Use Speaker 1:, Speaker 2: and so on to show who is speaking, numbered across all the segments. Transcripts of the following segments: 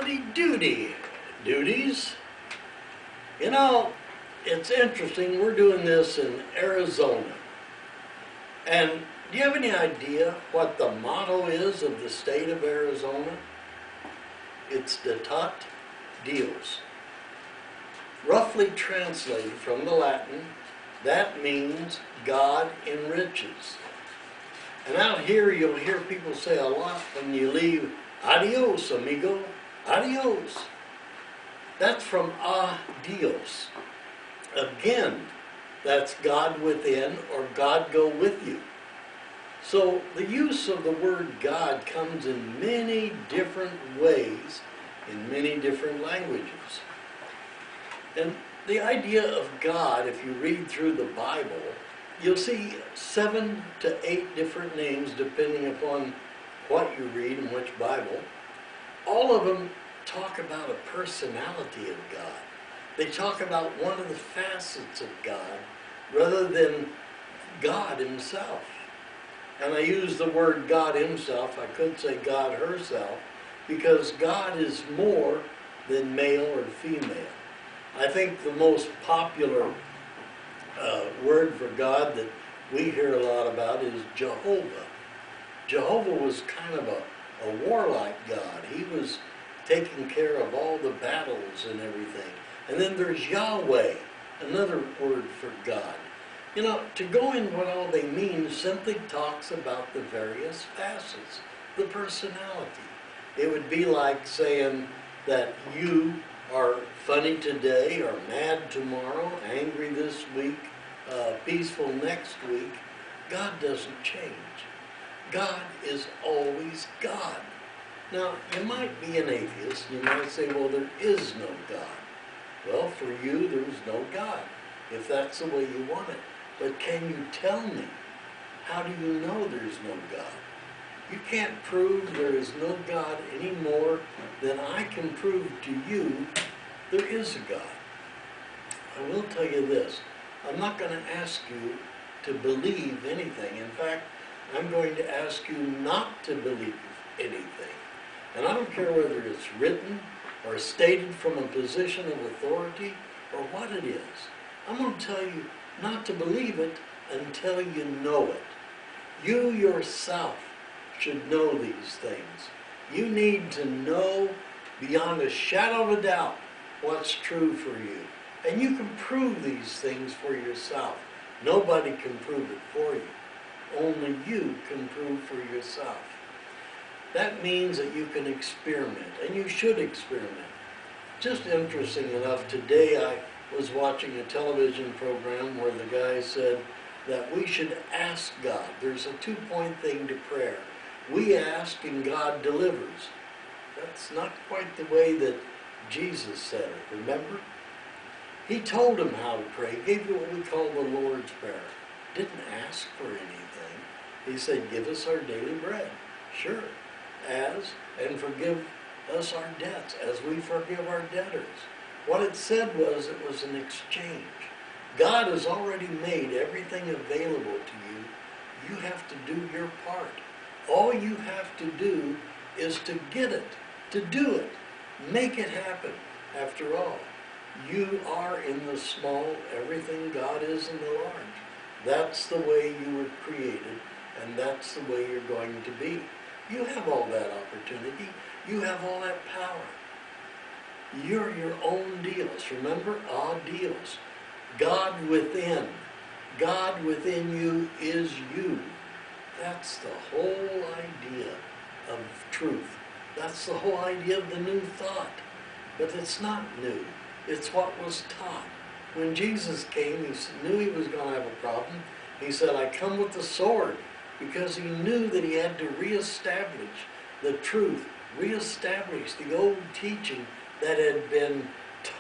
Speaker 1: Howdy doody, duties. You know, it's interesting, we're doing this in Arizona. And do you have any idea what the motto is of the state of Arizona? It's Adios. Roughly translated from the Latin, that means God enriches. And out here you'll hear people say a lot when you leave, adios, amigo, adios. That's from Adios. Again, that's God within or God go with you. So the use of the word God comes in many different ways, in many different languages. And the idea of God, if you read through the Bible, you'll see 7 to 8 different names depending upon what you read and which Bible. All of them talk about a personality of God. They talk about one of the facets of God rather than God himself. And I use the word God himself, I could say God herself, because God is more than male or female. I think the most popular word for God that we hear a lot about is Jehovah. Jehovah was kind of a warlike God. He was taking care of all the battles and everything. And then there's Yahweh, another word for God. You know, to go in what all they mean simply talks about the various facets, the personality. It would be like saying that you are funny today or mad tomorrow, angry this week, peaceful next week. God doesn't change. God is always God. Now, you might be an atheist. You might say, well, there is no God. Well, for you, there's no God, if that's the way you want it. But can you tell me, how do you know there's no God? You can't prove there is no God any more than I can prove to you there is a God. I will tell you this, I'm not going to ask you to believe anything. In fact, I'm going to ask you not to believe anything. And I don't care whether it's written or stated from a position of authority or what it is. I'm going to tell you not to believe it until you know it. You yourself should know these things. You need to know beyond a shadow of a doubt what's true for you. And you can prove these things for yourself. Nobody can prove it for you. Only you can prove for yourself. That means that you can experiment, and you should experiment. Just interesting enough, today I was watching a television program where the guy said that we should ask God. There's a 2-point thing to prayer. We ask and God delivers. That's not quite the way that Jesus said it, remember? He told him how to pray. He gave you what we call the Lord's Prayer. Didn't ask for anything. He said, give us our daily bread. Sure. And forgive us our debts as we forgive our debtors. What it said was it was an exchange. God has already made everything available to you. You have to do your part. All you have to do is to get it, to do it, make it happen. After all, you are in the small, everything God is in the large. That's the way you were created, and that's the way you're going to be. You have all that opportunity. You have all that power. You're your own deals. Remember? Adios. God within. God within you is you. That's the whole idea of truth. That's the whole idea of the new thought. But it's not new. It's what was taught. When Jesus came, he knew he was going to have a problem. He said, I come with the sword, because he knew that he had to reestablish the truth, reestablish the old teaching that had been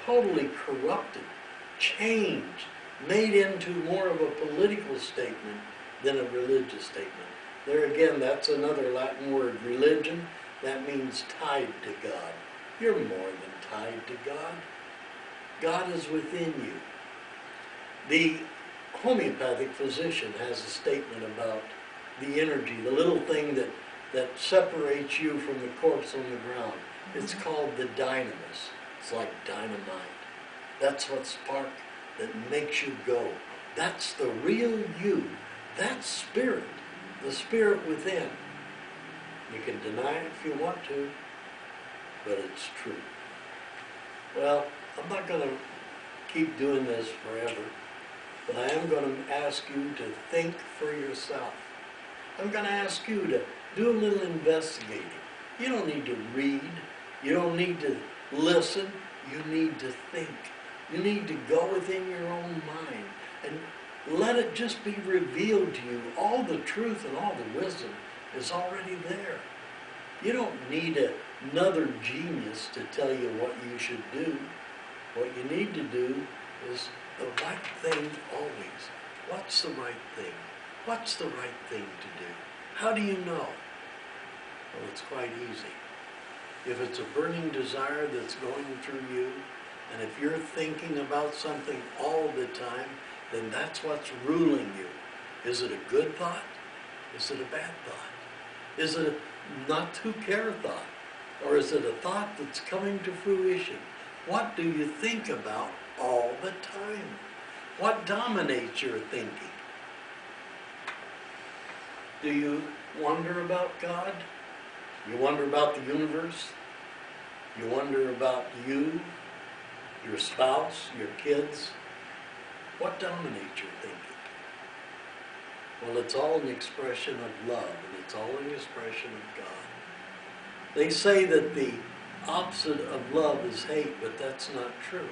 Speaker 1: totally corrupted, changed, made into more of a political statement than a religious statement. There again, that's another Latin word, religion. That means tied to God. You're more than tied to God. God is within you. The homeopathic physician has a statement about the energy, the little thing that separates you from the corpse on the ground. It's called the dynamis. It's like dynamite. That's what spark that makes you go. That's the real you. That's spirit, the spirit within. You can deny it if you want to, but it's true. Well, I'm not going to keep doing this forever, but I am going to ask you to think for yourself. I'm going to ask you to do a little investigating. You don't need to read. You don't need to listen. You need to think. You need to go within your own mind and let it just be revealed to you. All the truth and all the wisdom is already there. You don't need another genius to tell you what you should do. What you need to do is the right thing always. What's the right thing? What's the right thing to do? How do you know? Well, it's quite easy. If it's a burning desire that's going through you, and if you're thinking about something all the time, then that's what's ruling you. Is it a good thought? Is it a bad thought? Is it a not to care thought? Or is it a thought that's coming to fruition? What do you think about all the time? What dominates your thinking? Do you wonder about God? You wonder about the universe? You wonder about you, your spouse, your kids? What dominates your thinking? Well, it's all an expression of love, and it's all an expression of God. They say that the opposite of love is hate, but that's not true.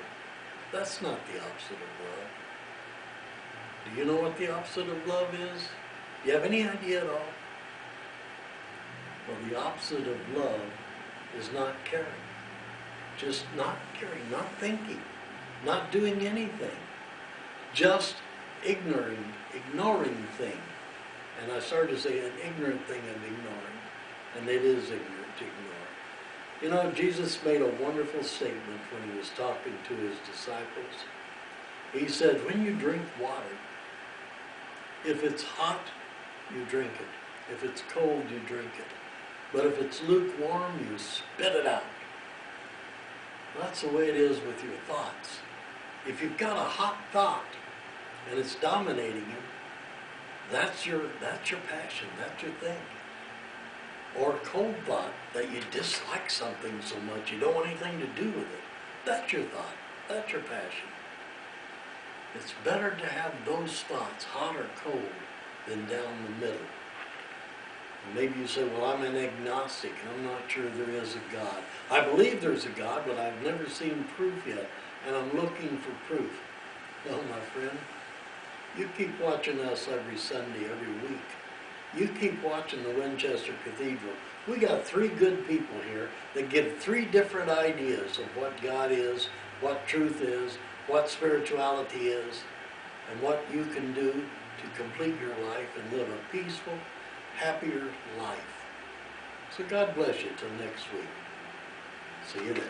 Speaker 1: That's not the opposite of love. Do you know what the opposite of love is? Do you have any idea at all? Well, the opposite of love is not caring. Just not caring, not thinking, not doing anything. Just ignoring things. And I started to say an ignorant thing of ignoring. And it is ignorant to ignore. You know, Jesus made a wonderful statement when he was talking to his disciples. He said, when you drink water, if it's hot, you drink it. If it's cold, you drink it. But if it's lukewarm, you spit it out. That's the way it is with your thoughts. If you've got a hot thought and it's dominating you, that's your passion, that's your thing. Or a cold thought that you dislike something so much you don't want anything to do with it. That's your thought, that's your passion. It's better to have those thoughts, hot or cold, than down the middle. Maybe you say, well, I'm an agnostic, and I'm not sure there is a God. I believe there's a God, but I've never seen proof yet, and I'm looking for proof. Well, my friend, you keep watching us every Sunday, every week. You keep watching the Winchester Cathedral. We got 3 good people here that give 3 different ideas of what God is, what truth is, what spirituality is, and what you can do to complete your life and live a peaceful, happier life. So God bless you till next week. See you then.